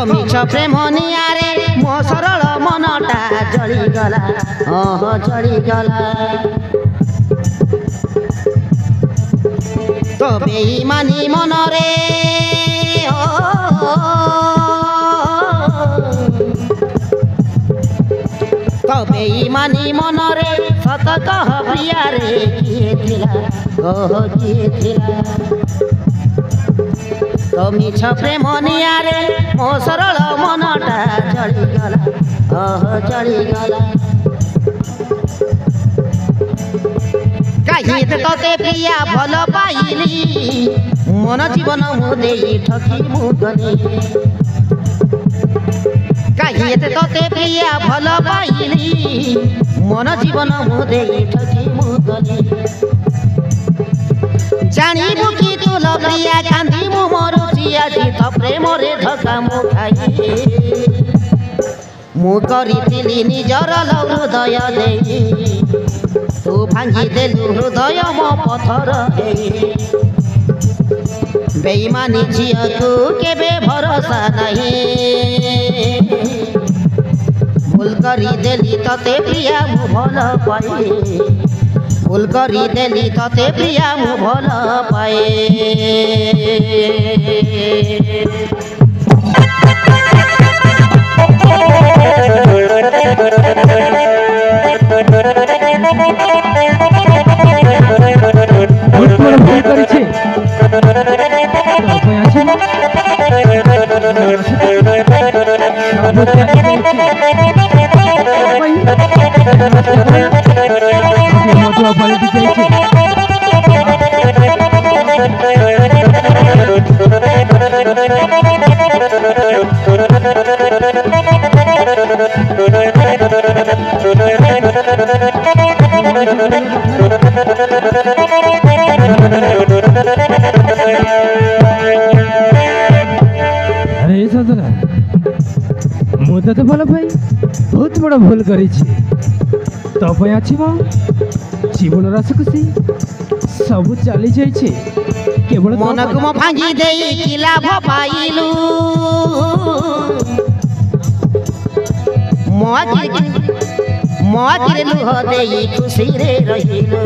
मिछ प्रेम नियारे मो सरल मनटा जलिगला जलिगला तो बेईमानी मनरे तो बेईमानी मनरे सत कह प्रिया रे किए थिला किए थिला तो मिछ प्रेम नियारे मो सरल मनटा जलिगला जलिगला कहीं तोते प्रिया भल पाइली मन जीवन मु देई ठकी मु गनी कहीं तोते प्रिया भल पाइली मन जीवन मु देई ठकी मु गनी जानिबु कि तुल प्रिया कांदी मु मरुची आजी तो प्रेम रे धक्का मु खाई मु करिथिली निजर हृदय देई तू भांगी देलु हृदय मो पथर बेईमानी झियो तू केबे भरोसा नहीं भूल करी देली तते प्रिया मु भल पाए भूल करी देली तते प्रिया मु भल पाए अरे सदरा मुझे तो भल भाई बहुत बड़ा भूल करी तो जीवन रस खुशी सब चली जाइए केवल मन को मो भांगी देई कि लाभ पाइलु मो आखिर लुह देई खुशी रे रहिलु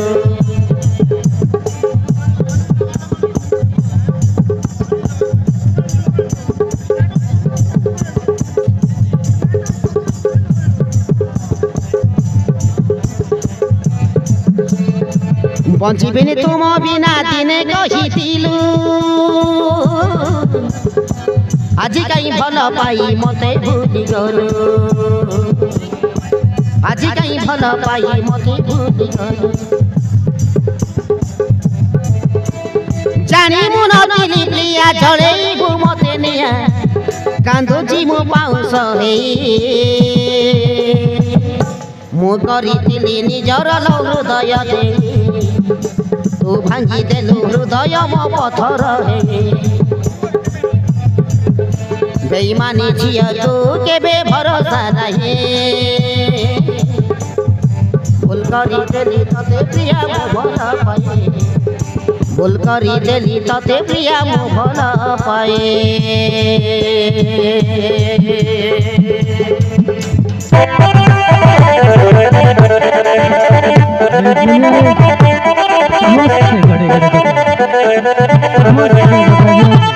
बंचिबिनी तुम बिना दिने कहिथिलु आजी कहीं भल पाई मते भूली गलु आजी कहीं भल पाई मते भूली गलु जानी मु नदिली प्रिया झळेइबु मते निया कांदुची मु पाउस हेई मु करिथिली निजर हृदय देई तू भांगी देलु हृदय मो पथर बेईमानी झियो तू केबे भरोसा नहीं भूल करी देली तते प्रिया मो भल पाए भूल करी देली तते प्रिया मो भल पाए घड़े घड़े